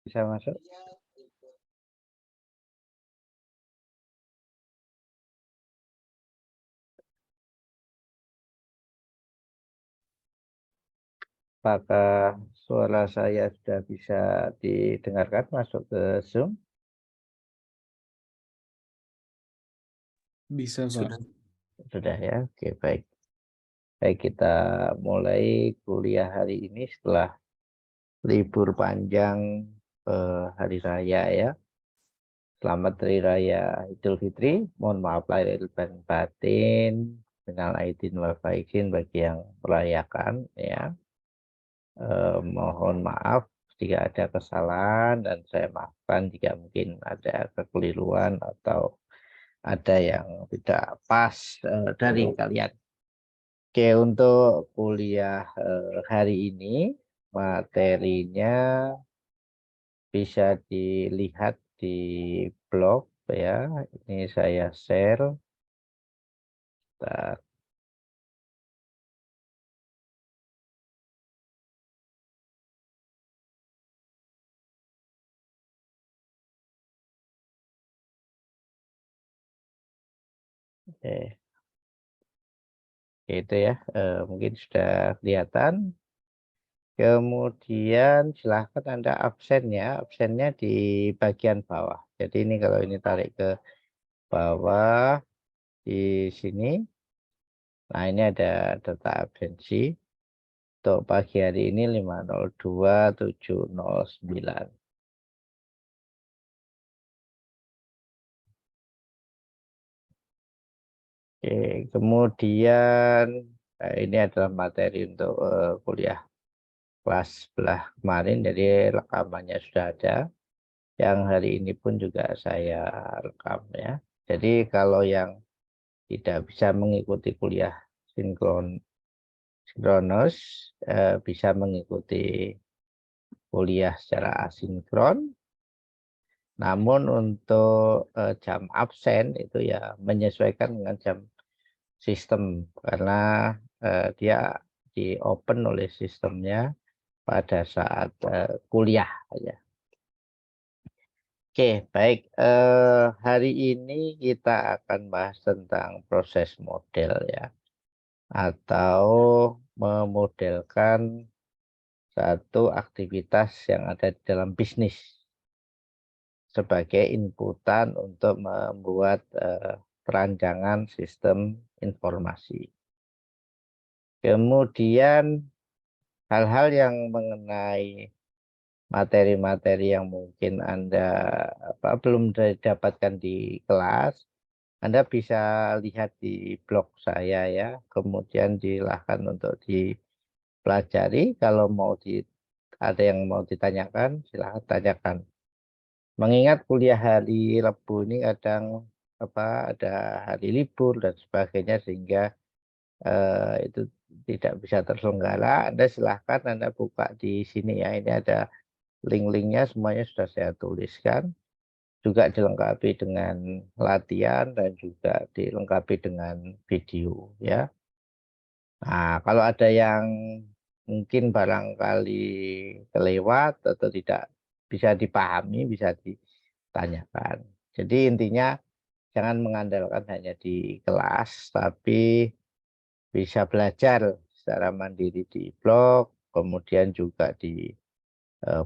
bisa masuk? Apakah suara saya sudah bisa didengarkan masuk ke Zoom? Bisa, Pak. Sudah. Sudah ya, oke baik. Baik, kita mulai kuliah hari ini setelah libur panjang hari raya ya. Selamat Hari Raya Idul Fitri. Mohon maaf lahir dan batin. Minal aidin wal faizin bagi yang merayakan ya. Mohon maaf jika ada kesalahan dan saya maafkan jika mungkin ada kekeliruan atau ada yang tidak pas dari kalian. Oke, untuk kuliah hari ini materinya bisa dilihat di blog ya. Ini saya share. Bentar. Oke, itu ya. Mungkin sudah kelihatan. Kemudian silahkan Anda absennya. Absennya di bagian bawah. Jadi ini kalau ini tarik ke bawah di sini. Nah, ini ada data absensi. Untuk pagi hari ini 502.709. Oke, kemudian ini adalah materi untuk kuliah kelas sebelah kemarin. Jadi rekamannya sudah ada. Yang hari ini pun juga saya rekam ya. Jadi kalau yang tidak bisa mengikuti kuliah sinkronus bisa mengikuti kuliah secara asinkron. Namun untuk jam absen itu ya menyesuaikan dengan jam sistem karena dia di open oleh sistemnya pada saat kuliah ya. Oke, baik. Hari ini kita akan bahas tentang proses model ya, atau memodelkan satu aktivitas yang ada di dalam bisnis sebagai inputan untuk membuat perancangan sistem informasi. Kemudian hal-hal yang mengenai materi-materi yang mungkin Anda belum dapatkan di kelas, Anda bisa lihat di blog saya ya. Kemudian silahkan untuk dipelajari. Kalau mau ada yang mau ditanyakan, silahkan tanyakan. Mengingat kuliah hari Rabu ini kadang ada hari libur dan sebagainya sehingga itu tidak bisa terselenggara. Anda silahkan Anda buka di sini ya. Ini ada link-linknya semuanya sudah saya tuliskan. Juga dilengkapi dengan latihan dan juga dilengkapi dengan video ya. Nah, kalau ada yang mungkin barangkali kelewat atau tidak bisa dipahami, bisa ditanyakan. Jadi intinya jangan mengandalkan hanya di kelas, tapi bisa belajar secara mandiri di blog, kemudian juga di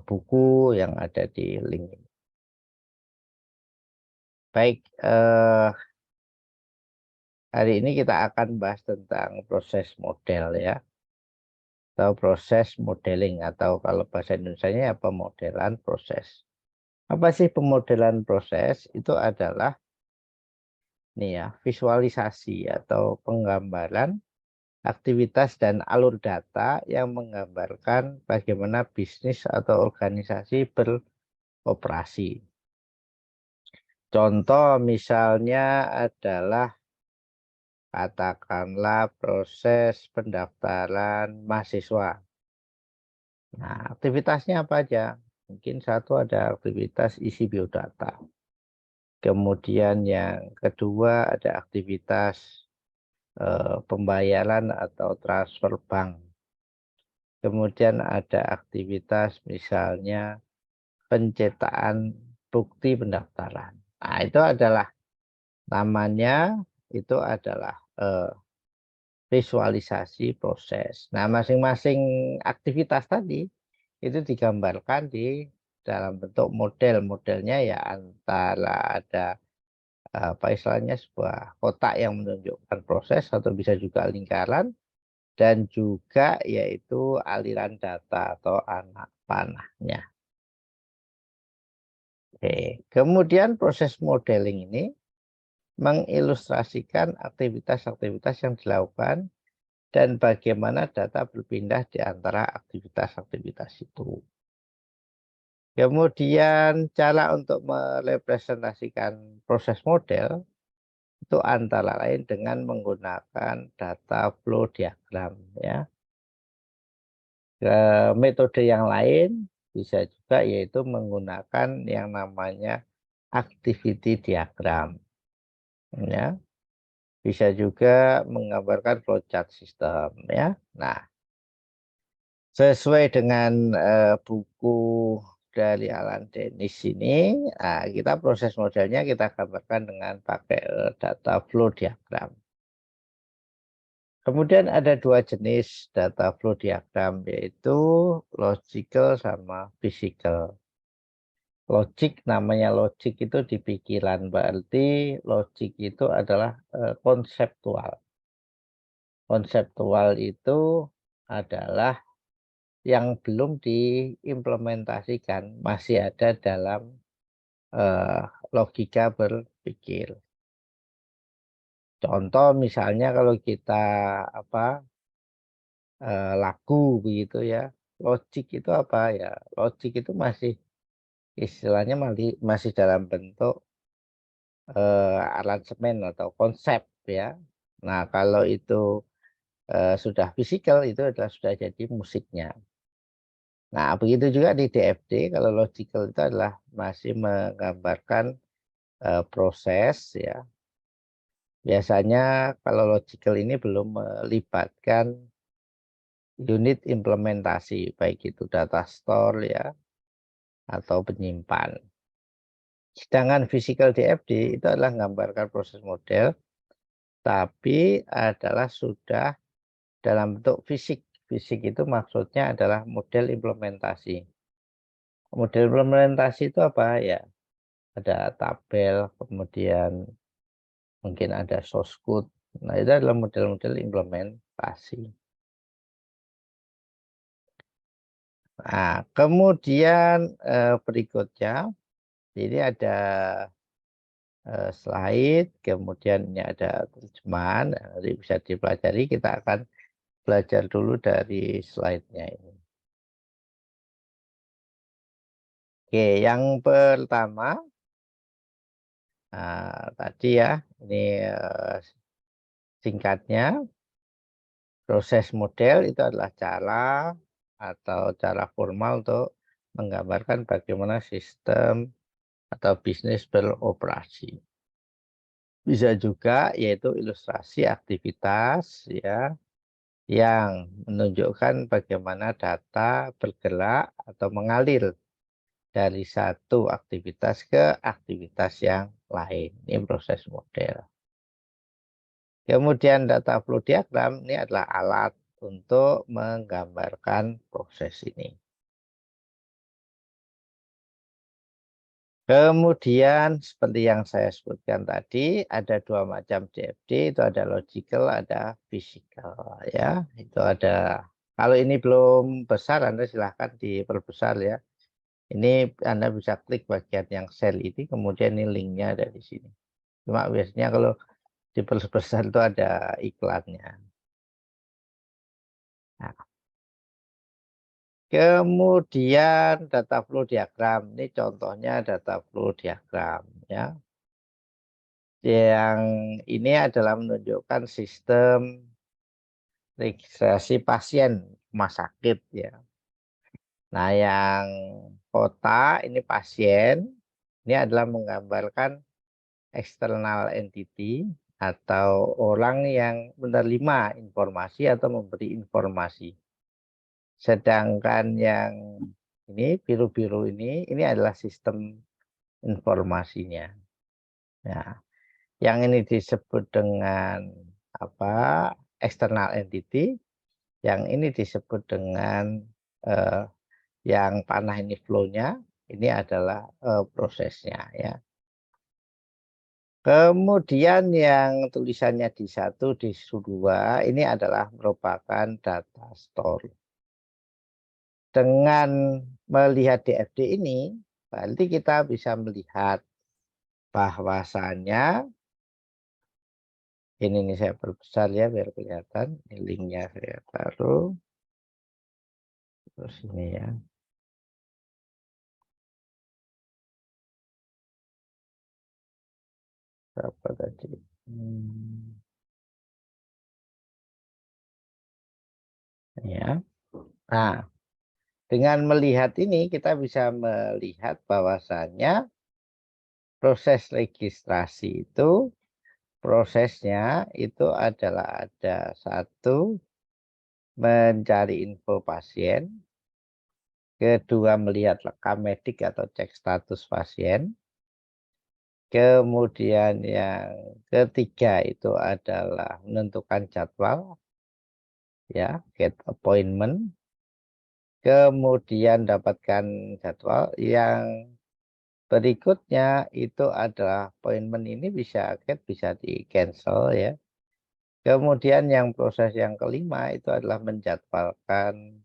buku yang ada di link ini. Baik, hari ini kita akan bahas tentang proses model ya, atau proses modeling, atau kalau bahasa Indonesianya ya pemodelan proses. Apa sih pemodelan proses? Itu adalah nih ya, visualisasi atau penggambaran aktivitas dan alur data yang menggambarkan bagaimana bisnis atau organisasi beroperasi. Contoh misalnya adalah katakanlah proses pendaftaran mahasiswa. Nah, aktivitasnya apa aja? Mungkin satu ada aktivitas isi biodata. Kemudian yang kedua ada aktivitas pembayaran atau transfer bank. Kemudian ada aktivitas misalnya pencetakan bukti pendaftaran. Nah, itu adalah namanya itu adalah visualisasi proses. Nah, masing-masing aktivitas tadi itu digambarkan di dalam bentuk model. Modelnya ya antara ada apa istilahnya sebuah kotak yang menunjukkan proses atau bisa juga lingkaran dan juga yaitu aliran data atau anak panahnya. Oke. Kemudian proses modeling ini mengilustrasikan aktivitas-aktivitas yang dilakukan dan bagaimana data berpindah di antara aktivitas-aktivitas itu. Kemudian cara untuk merepresentasikan proses model itu antara lain dengan menggunakan data flow diagram ya. Metode yang lain bisa juga yaitu menggunakan yang namanya activity diagram ya. Bisa juga menggambarkan flowchart system ya. Nah, sesuai dengan buku dari Alan Dennis ini, nah, kita proses modelnya kita gambarkan dengan pakai data flow diagram. Kemudian ada dua jenis data flow diagram, yaitu logical sama physical. Logik, namanya logik itu di pikiran, berarti logik itu adalah konseptual. Konseptual itu adalah yang belum diimplementasikan, masih ada dalam logika berpikir. Contoh misalnya kalau kita apa lagu begitu ya, logik itu apa ya? Logik itu masih istilahnya masih dalam bentuk aransemen atau konsep ya. Nah, kalau itu sudah fisikal itu adalah sudah jadi musiknya. Nah, begitu juga di DFD, kalau logical itu adalah masih menggambarkan proses ya. Biasanya kalau logical ini belum melibatkan unit implementasi, baik itu data store ya atau penyimpan. Sedangkan physical DFD itu adalah menggambarkan proses model, tapi adalah sudah dalam bentuk fisik. Fisik itu maksudnya adalah model implementasi. Model implementasi itu apa ya? Ada tabel, kemudian mungkin ada source code. Nah, itu adalah model-model implementasi. Nah, kemudian berikutnya ini ada slide, kemudian ini ada terjemahan, nanti bisa dipelajari. Kita akan belajar dulu dari slide-nya ini. Oke, yang pertama tadi ya, ini singkatnya, proses model itu adalah cara atau cara formal untuk menggambarkan bagaimana sistem atau bisnis beroperasi. Bisa juga yaitu ilustrasi aktivitas ya yang menunjukkan bagaimana data bergerak atau mengalir dari satu aktivitas ke aktivitas yang lain. Ini proses model. Kemudian data flow diagram ini adalah alat untuk menggambarkan proses ini. Kemudian seperti yang saya sebutkan tadi, ada dua macam CFD, itu ada logical, ada physical ya. Itu ada, kalau ini belum besar Anda silahkan diperbesar ya. Ini Anda bisa klik bagian yang sel ini, kemudian ini linknya ada di sini. Cuma biasanya kalau diperbesar itu ada iklannya. Nah, kemudian data flow diagram, ini contohnya data flow diagram ya. Yang ini adalah menunjukkan sistem registrasi pasien rumah sakit ya. Nah, yang kota ini pasien, ini adalah menggambarkan external entity atau orang yang menerima informasi atau memberi informasi. Sedangkan yang Ini biru-biru ini adalah sistem informasinya. Nah, yang ini disebut dengan apa? External entity, yang ini disebut dengan yang panah ini flow-nya, ini adalah prosesnya ya. Kemudian yang tulisannya di 1, di 2 ini adalah merupakan data store. Dengan melihat DFD ini, berarti kita bisa melihat bahwasannya ini nih saya perbesar ya biar kelihatan. Ini linknya saya taruh. Terus ini ya. Berapa tadi? Ya. Nah, dengan melihat ini kita bisa melihat bahwasannya proses registrasi itu prosesnya itu adalah ada satu mencari info pasien, kedua melihat rekam medik atau cek status pasien, kemudian yang ketiga itu adalah menentukan jadwal, ya, get appointment, kemudian dapatkan jadwal. Yang berikutnya itu adalah appointment ini bisa get, bisa di cancel ya. Kemudian yang proses yang kelima itu adalah menjadwalkan,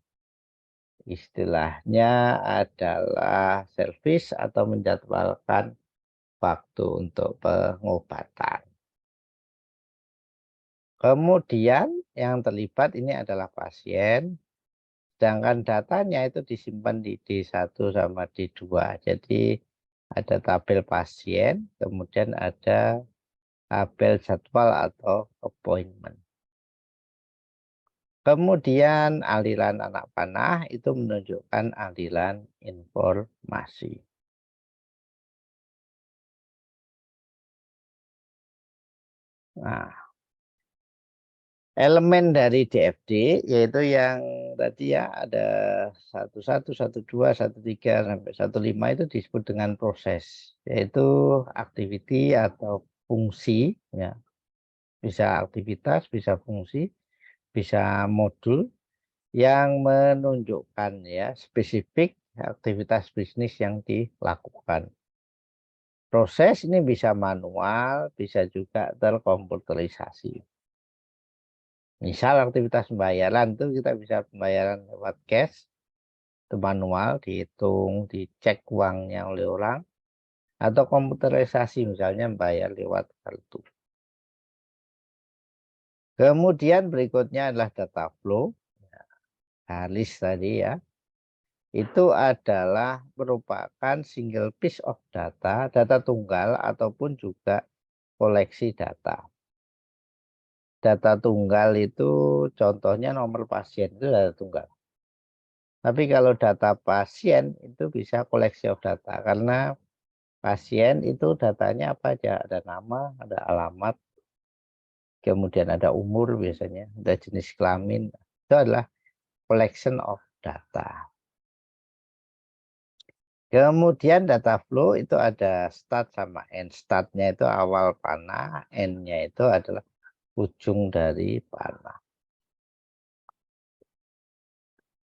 istilahnya adalah servis atau menjadwalkan waktu untuk pengobatan. Kemudian yang terlibat ini adalah pasien, sedangkan datanya itu disimpan di D1 sama D2. Jadi ada tabel pasien, kemudian ada tabel jadwal atau appointment. Kemudian aliran anak panah itu menunjukkan aliran informasi. Nah, elemen dari DFD yaitu yang tadi ya ada 11, 12, 13 sampai 15 itu disebut dengan proses, yaitu activity atau fungsi ya. Bisa aktivitas, bisa fungsi, bisa modul yang menunjukkan ya spesifik aktivitas bisnis yang dilakukan. Proses ini bisa manual, bisa juga terkomputerisasi. Misal aktivitas pembayaran itu kita bisa pembayaran lewat cash, itu manual, dihitung, dicek uangnya oleh orang, atau komputerisasi misalnya bayar lewat kartu. Kemudian berikutnya adalah data flow, list tadi ya. Itu adalah merupakan single piece of data, data tunggal ataupun juga koleksi data. Data tunggal itu contohnya nomor pasien itu data tunggal. Tapi kalau data pasien itu bisa koleksi of data karena pasien itu datanya apa aja, ada nama, ada alamat, kemudian ada umur biasanya, ada jenis kelamin. Itu adalah collection of data. Kemudian data flow itu ada start sama end. Startnya itu awal panah, endnya itu adalah ujung dari panah.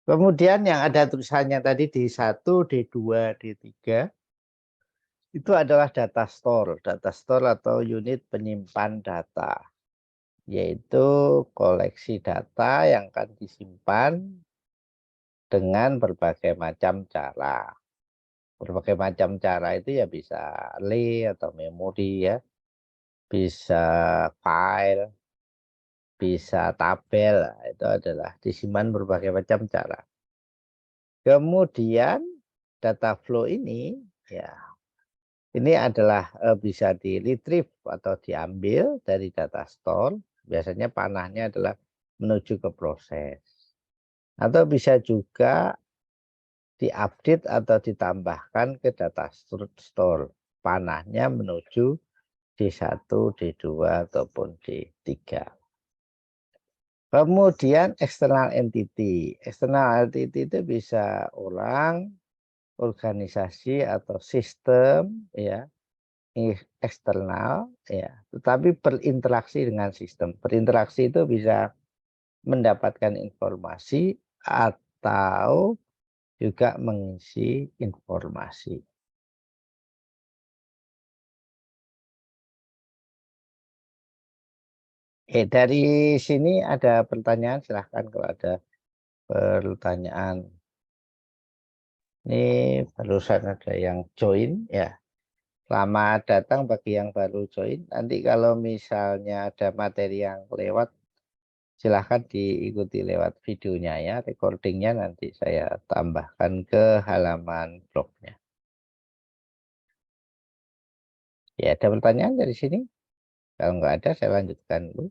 Kemudian yang ada tulisannya tadi D1, D2, D3 itu adalah data store. Data store atau unit penyimpan data, yaitu koleksi data yang akan disimpan dengan berbagai macam cara. Berbagai macam cara itu ya bisa lay atau memori ya, bisa file, bisa tabel, itu adalah disimpan berbagai macam cara. Kemudian data flow ini ya, ini adalah bisa di retrieve atau diambil dari data store. Biasanya panahnya adalah menuju ke proses. Atau bisa juga diupdate atau ditambahkan ke data store. Panahnya menuju D1, D2 ataupun D3. Kemudian external entity. External entity itu bisa orang, organisasi atau sistem ya eksternal ya, tetapi berinteraksi dengan sistem. Berinteraksi itu bisa mendapatkan informasi atau juga mengisi informasi. Dari sini ada pertanyaan, silahkan kalau ada pertanyaan. Ini barusan ada yang join ya. Selamat datang bagi yang baru join. Nanti kalau misalnya ada materi yang lewat, silahkan diikuti lewat videonya ya. Recordingnya nanti saya tambahkan ke halaman blognya. Ya, ada pertanyaan dari sini? Kalau nggak ada, saya lanjutkan dulu.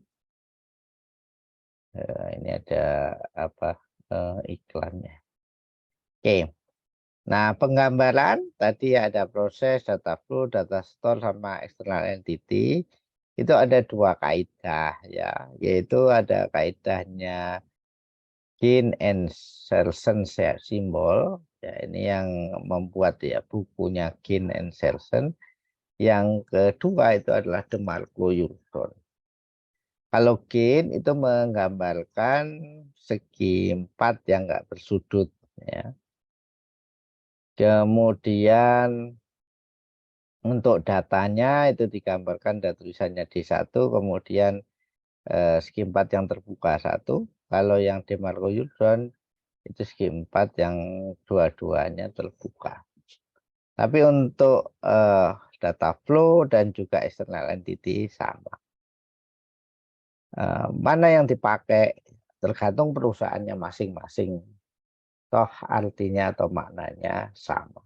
Ini ada apa iklannya. Oke. Nah, penggambaran tadi ada proses, data flow, data store, sama external entity. Itu ada dua kaidah ya, yaitu ada kaidahnya Ginn and Selson simbol. Ya, ini yang membuat ya bukunya Ginn and Selson. Yang kedua itu adalah DeMarco-Yurdon. Kalau Ginn itu menggambarkan segi empat yang nggak bersudut ya. Kemudian untuk datanya itu digambarkan dan tulisannya D1, kemudian segi 4 yang terbuka 1. Kalau yang DeMarco-Yurdon itu segi 4 yang dua-duanya terbuka. Tapi untuk data flow dan juga external entity sama. Mana yang dipakai tergantung perusahaannya masing-masing. Toh artinya atau maknanya sama.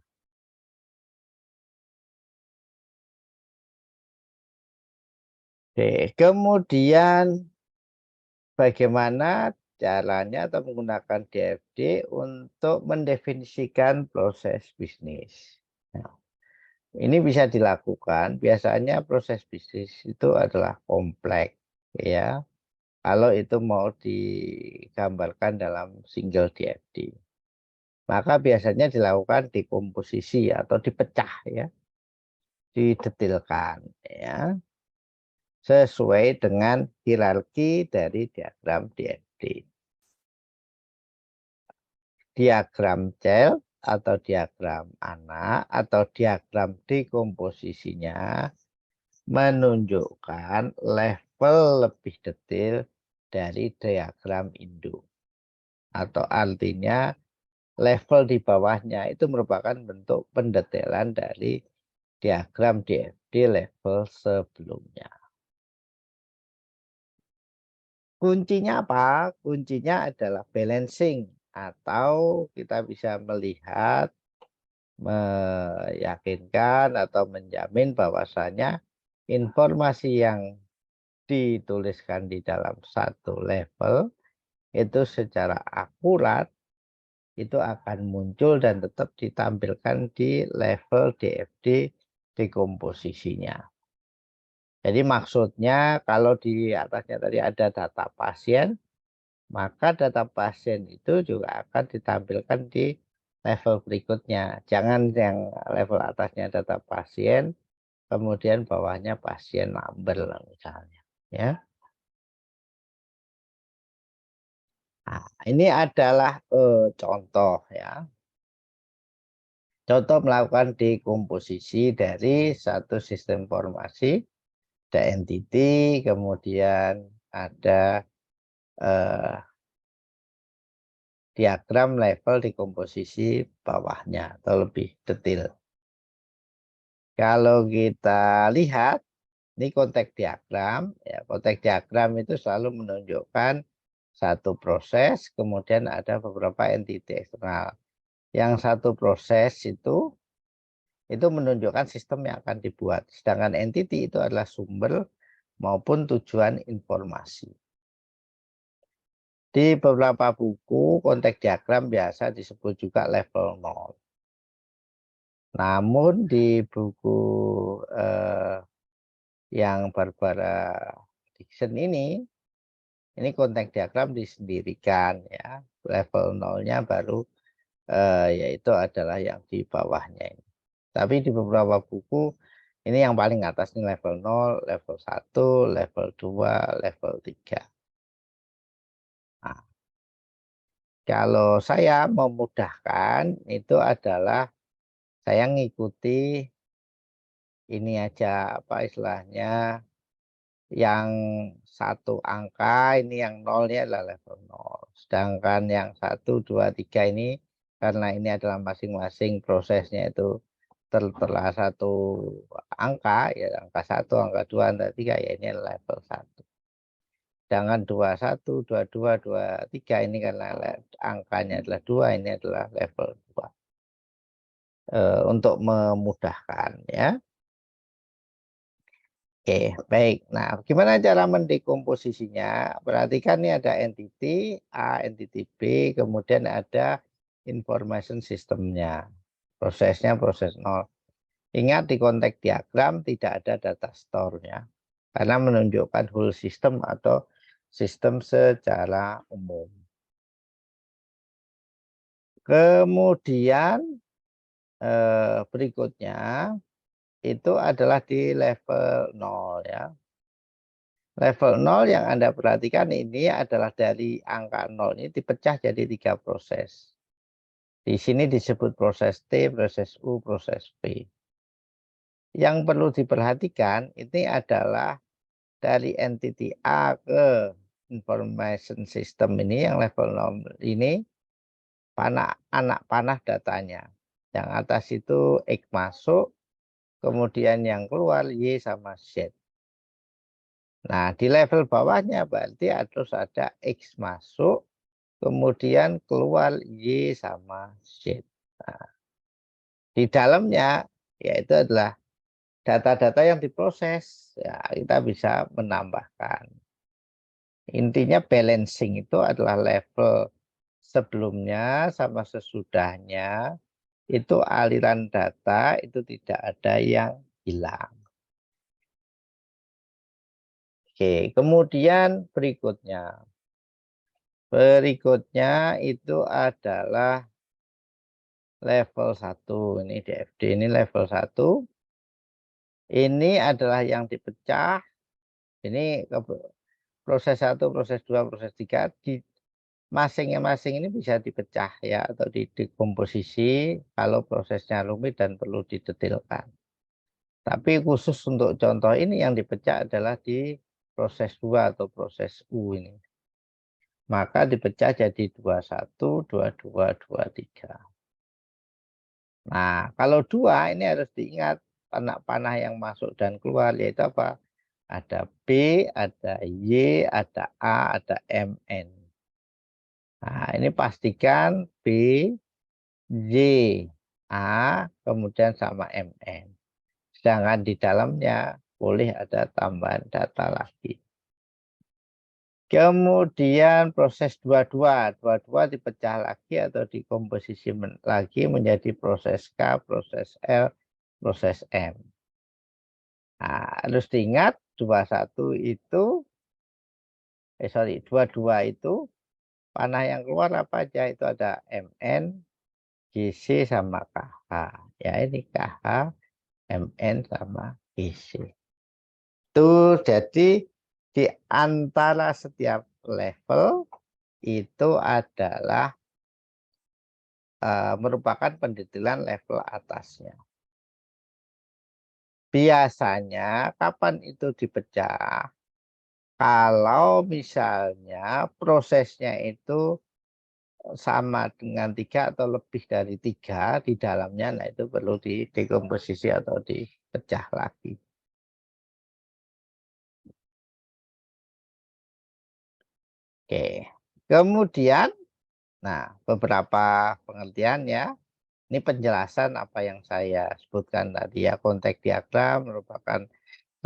Oke, kemudian bagaimana caranya atau menggunakan DFD untuk mendefinisikan proses bisnis. Nah, ini bisa dilakukan. Biasanya proses bisnis itu adalah kompleks, ya. Kalau itu mau digambarkan dalam single DFD, maka biasanya dilakukan dekomposisi atau dipecah, ya, didetilkan, ya, sesuai dengan hierarki dari diagram DFD. Diagram cell atau diagram anak atau diagram dekomposisinya menunjukkan level lebih detail dari diagram induk. Atau artinya level di bawahnya itu merupakan bentuk pendetailan dari diagram DFD level sebelumnya. Kuncinya apa? Kuncinya adalah balancing atau kita bisa melihat, meyakinkan atau menjamin bahwasanya informasi yang dituliskan di dalam satu level itu secara akurat itu akan muncul dan tetap ditampilkan di level DFD dekomposisinya. Jadi maksudnya kalau di atasnya tadi ada data pasien, maka data pasien itu juga akan ditampilkan di level berikutnya. Jangan yang level atasnya data pasien, kemudian bawahnya pasien number misalnya. Ya. Nah, ini adalah contoh ya. Contoh melakukan dekomposisi dari satu sistem informasi, ada entity, kemudian ada eh, diagram level dekomposisi bawahnya atau lebih detail. Kalau kita lihat, ini konteks diagram, ya, konteks diagram itu selalu menunjukkan satu proses, kemudian ada beberapa entity eksternal. Yang satu proses itu menunjukkan sistem yang akan dibuat. Sedangkan entity itu adalah sumber maupun tujuan informasi. Di beberapa buku, konteks diagram biasa disebut juga level 0. Namun di buku yang Barbara Dixon ini konteks diagram disendirikan ya. Level 0-nya baru yaitu adalah yang di bawahnya ini. Tapi di beberapa buku ini yang paling atas ini level 0, level 1, level 2, level 3. Nah, kalau saya memudahkan itu adalah saya ngikuti ini aja apa istilahnya yang satu angka ini yang 0 ini adalah level 0. Sedangkan yang 1, 2, 3 ini karena ini adalah masing-masing prosesnya itu telah satu angka ya angka 1, angka 2, angka 3 ya ini level 1. Sedangkan 21, 22, 23 ini karena angkanya adalah 2 ini adalah level 2. Untuk memudahkan ya. Oke, baik. Nah, gimana cara mendekomposisinya? Perhatikan ini ada entity A, entity B, kemudian ada information systemnya. Prosesnya proses 0. Ingat di konteks diagram tidak ada data store-nya. Karena menunjukkan whole system atau sistem secara umum. Kemudian berikutnya itu adalah di level 0 ya. Level 0 yang Anda perhatikan ini adalah dari angka 0 ini dipecah jadi 3 proses. Di sini disebut proses T, proses U, proses P. Yang perlu diperhatikan ini adalah dari entity A ke information system ini yang level 0 ini anak panah datanya. Yang atas itu X masuk, kemudian yang keluar Y sama Z. Nah, di level bawahnya berarti harus ada X masuk, kemudian keluar Y sama Z. Nah, di dalamnya yaitu adalah data-data yang diproses. Ya, kita bisa menambahkan. Intinya balancing itu adalah level sebelumnya sama sesudahnya. Itu aliran data itu tidak ada yang hilang. Oke, kemudian berikutnya. Berikutnya itu adalah level 1. Ini DFD ini level 1. Ini adalah yang dipecah. Ini proses 1, proses 2, proses 3 di masing-masing ini bisa dipecah ya atau didekomposisi kalau prosesnya rumit dan perlu didetailkan. Tapi khusus untuk contoh ini yang dipecah adalah di proses 2 atau proses U ini. Maka dipecah jadi 21, 22, 23. Nah, kalau 2 ini harus diingat anak panah yang masuk dan keluar yaitu apa? Ada B, ada Y, ada A, ada MN. Nah, ini pastikan B, Y, A, kemudian sama MN. Sedangkan di dalamnya boleh ada tambahan data lagi. Kemudian proses 22, 22 dipecah lagi atau dikomposisi lagi menjadi proses K, proses L, proses M. Nah, harus diingat 21 itu, 22 itu panah yang keluar apa aja itu ada MN, GC sama KH. Ya ini KH, MN sama GC. Itu jadi di antara setiap level itu adalah merupakan pendetailan level atasnya. Biasanya kapan itu dipecah? Kalau misalnya prosesnya itu sama dengan 3 atau lebih dari 3 di dalamnya, nah itu perlu didekomposisi atau dipecah lagi. Oke, kemudian, nah beberapa pengertian ya. Ini penjelasan apa yang saya sebutkan tadi ya, konteks diagram merupakan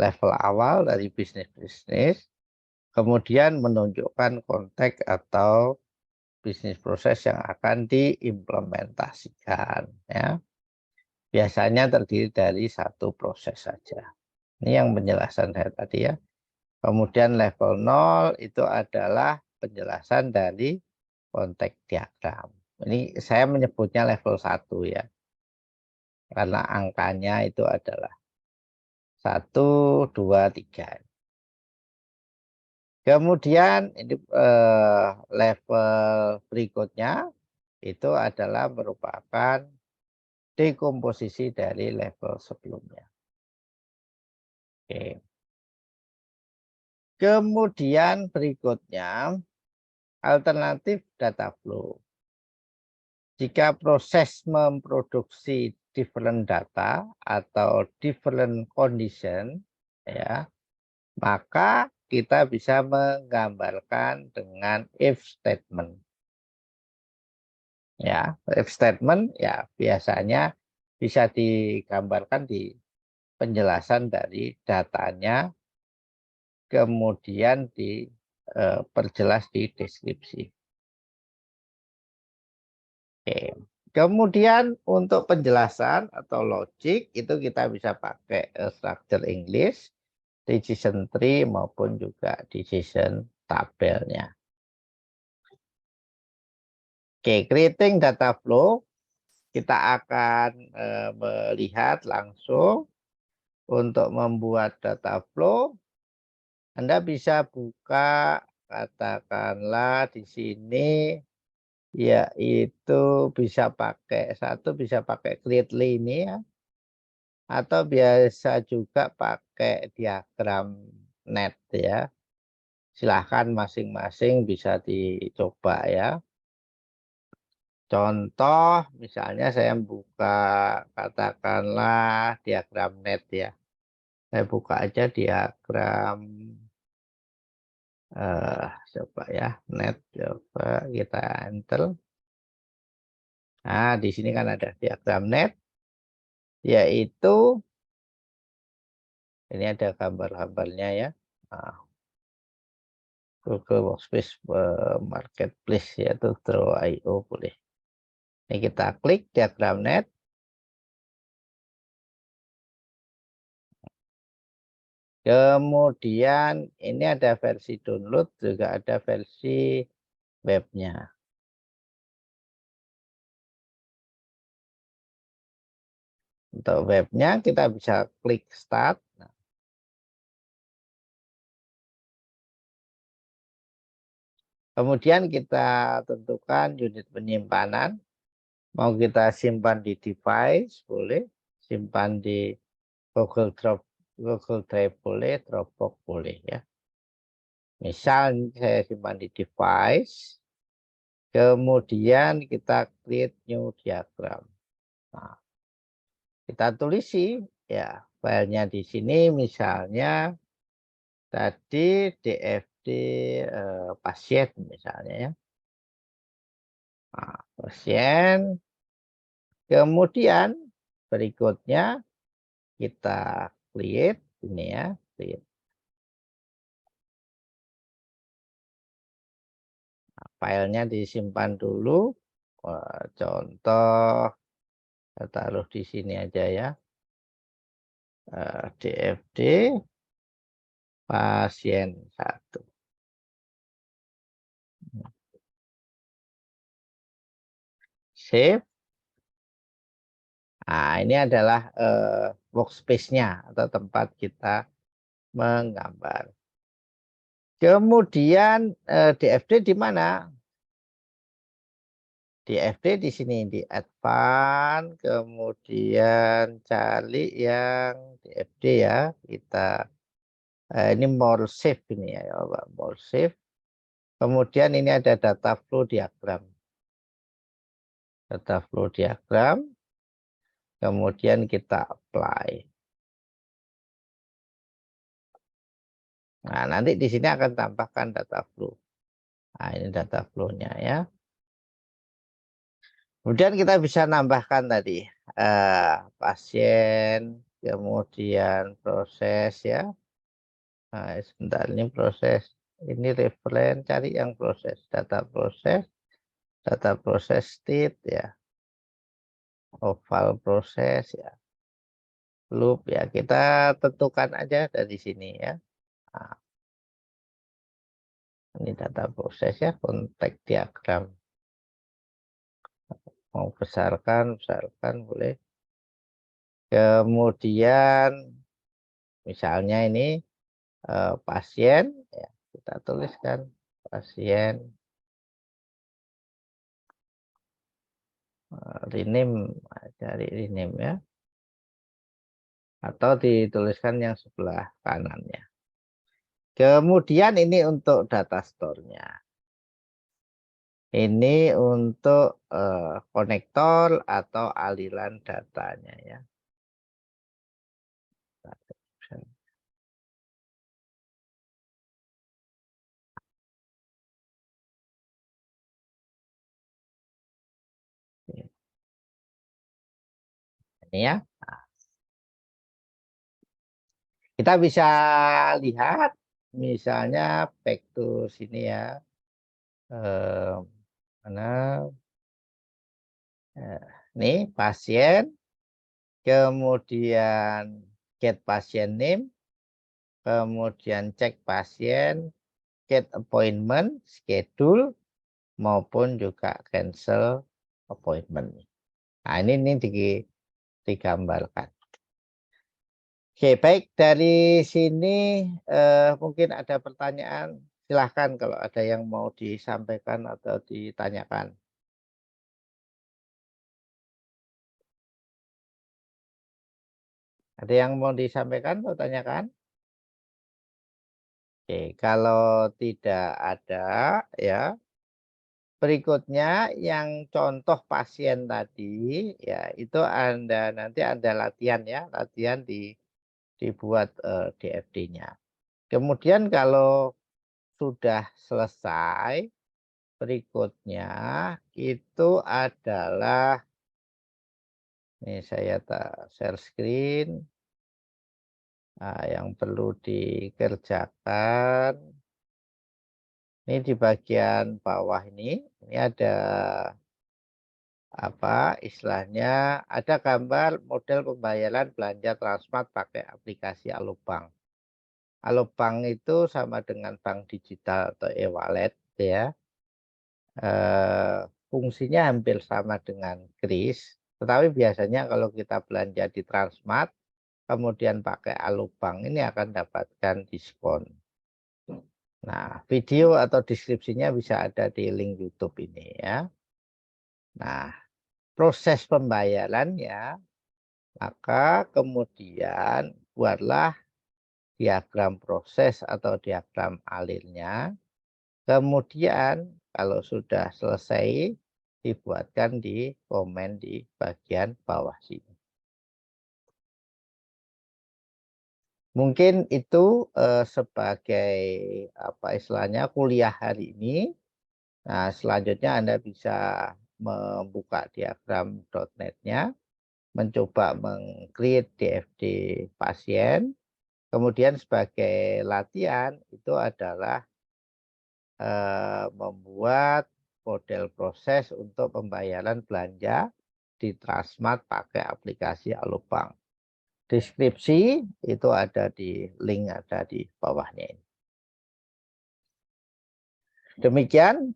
level awal dari bisnis-bisnis, kemudian menunjukkan konteks atau bisnis proses yang akan diimplementasikan ya. Biasanya terdiri dari satu proses saja. Ini yang penjelasan saya tadi ya. Kemudian level 0 itu adalah penjelasan dari konteks diagram. Ini saya menyebutnya level 1 ya. Karena angkanya itu adalah 1, 2, 3. Kemudian ini level berikutnya itu adalah merupakan dekomposisi dari level sebelumnya. Oke. Kemudian berikutnya alternatif data flow. Jika proses memproduksi different data atau different condition, ya, maka kita bisa menggambarkan dengan if statement. Ya, if statement ya biasanya bisa digambarkan di penjelasan dari datanya, kemudian diperjelas di deskripsi. Oke. Kemudian untuk penjelasan atau logik itu kita bisa pakai structure English, decision tree maupun juga decision tabelnya. Oke, creating data flow kita akan melihat langsung untuk membuat data flow. Anda bisa buka katakanlah di sini yaitu bisa pakai bisa pakai Creately ini ya, atau biasa juga pakai diagram net ya. Silahkan masing-masing bisa dicoba ya. Contoh misalnya saya buka katakanlah diagram net ya. Saya buka aja diagram coba ya net, coba kita enter. Nah, di sini kan ada diagram net, yaitu ini ada gambar-gambarnya ya. Nah, Google Workspace Marketplace yaitu Draw.io boleh. Ini kita klik diagram net. Kemudian ini ada versi download, juga ada versi webnya. Untuk webnya kita bisa klik start. Kemudian kita tentukan unit penyimpanan. Mau kita simpan di device boleh, simpan di Google Drive boleh, Dropbox boleh ya. Misal saya simpan di device, kemudian kita create new diagram. Nah, kita tulisi ya filenya di sini misalnya tadi DFD pasien misalnya ya. Nah, pasien. Kemudian berikutnya kita create ini ya, create. Nah, filenya disimpan dulu. Contoh saya taruh di sini aja ya. DFD pasien 1. Save. Nah, ini adalah workspace-nya atau tempat kita menggambar. Kemudian DFD di mana? DFD di sini di advance, kemudian cari yang DFD ya. Kita ini more safe ini ya, more safe. Kemudian ini ada data flow diagram. Data flow diagram. Kemudian kita apply. Nah, nanti di sini akan tambahkan data flow. Nah, ini data flow-nya ya. Kemudian kita bisa nambahkan tadi pasien, kemudian proses ya. Nah, sebentar ini proses. Ini referen cari yang proses, data proses state ya. Oval proses ya. Loop ya. Kita tentukan aja dari sini ya. Nah, ini data proses ya, konteks diagram. mau besarkan boleh. Kemudian misalnya ini pasien, ya, kita tuliskan pasien, rename, cari rename ya, atau dituliskan yang sebelah kanannya. Kemudian ini untuk data store-nya. Ini untuk konektor atau aliran datanya ya. Ini ya. Nah, kita bisa lihat misalnya back to sini ya. Mana nih pasien, kemudian get pasien name, kemudian cek pasien, get appointment, schedule, maupun juga cancel appointment. Nah, ini digambarkan. Oke, baik, dari sini mungkin ada pertanyaan. Silahkan kalau ada yang mau disampaikan atau ditanyakan. Ada yang mau disampaikan atau tanyakan? Oke, kalau tidak ada ya, berikutnya yang contoh pasien tadi ya itu Anda nanti ada latihan ya, latihan dibuat DFD-nya. Kemudian kalau sudah selesai, berikutnya itu adalah ini saya tak share screen. Nah, yang perlu dikerjakan ini di bagian bawah ini ada apa istilahnya, ada gambar model pembayaran belanja Transmart pakai aplikasi Alobank. Alobank itu sama dengan bank digital atau e-wallet ya. Fungsinya hampir sama dengan kris, tetapi biasanya kalau kita belanja di Transmart kemudian pakai Alobank ini akan dapatkan diskon. Nah, video atau deskripsinya bisa ada di link YouTube ini ya. Nah, proses pembayarannya, maka kemudian buatlah diagram proses atau diagram alirnya. Kemudian kalau sudah selesai, dibuatkan di komen di bagian bawah sini. Mungkin itu sebagai apa istilahnya kuliah hari ini. Nah, selanjutnya Anda bisa membuka diagram.net-nya, mencoba meng-create DFD pasien. Kemudian sebagai latihan itu adalah membuat model proses untuk pembayaran belanja di Transmart pakai aplikasi Alobank. Deskripsi itu ada di link ada di bawahnya ini. Demikian,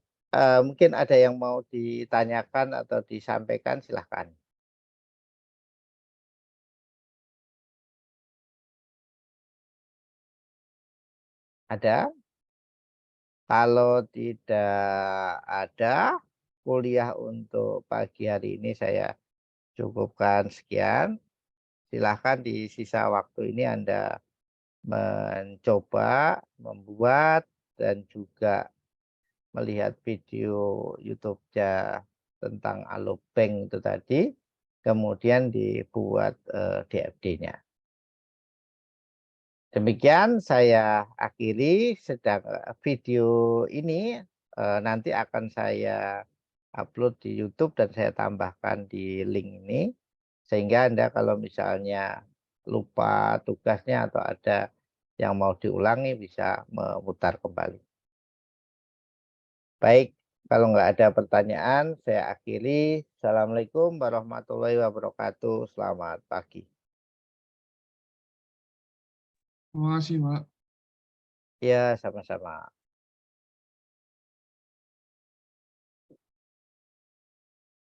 mungkin ada yang mau ditanyakan atau disampaikan, silahkan. Ada? Kalau tidak ada, kuliah untuk pagi hari ini saya cukupkan sekian. Silahkan di sisa waktu ini Anda mencoba, membuat, dan juga melihat video YouTube-nya tentang Alobank itu tadi, kemudian dibuat DFD-nya. Demikian saya akhiri sedang video ini nanti akan saya upload di YouTube dan saya tambahkan di link ini sehingga Anda kalau misalnya lupa tugasnya atau ada yang mau diulangi bisa memutar kembali. Baik, kalau nggak ada pertanyaan saya akhiri. Assalamualaikum warahmatullahi wabarakatuh. Selamat pagi. Terima kasih, Pak. Ya, sama-sama.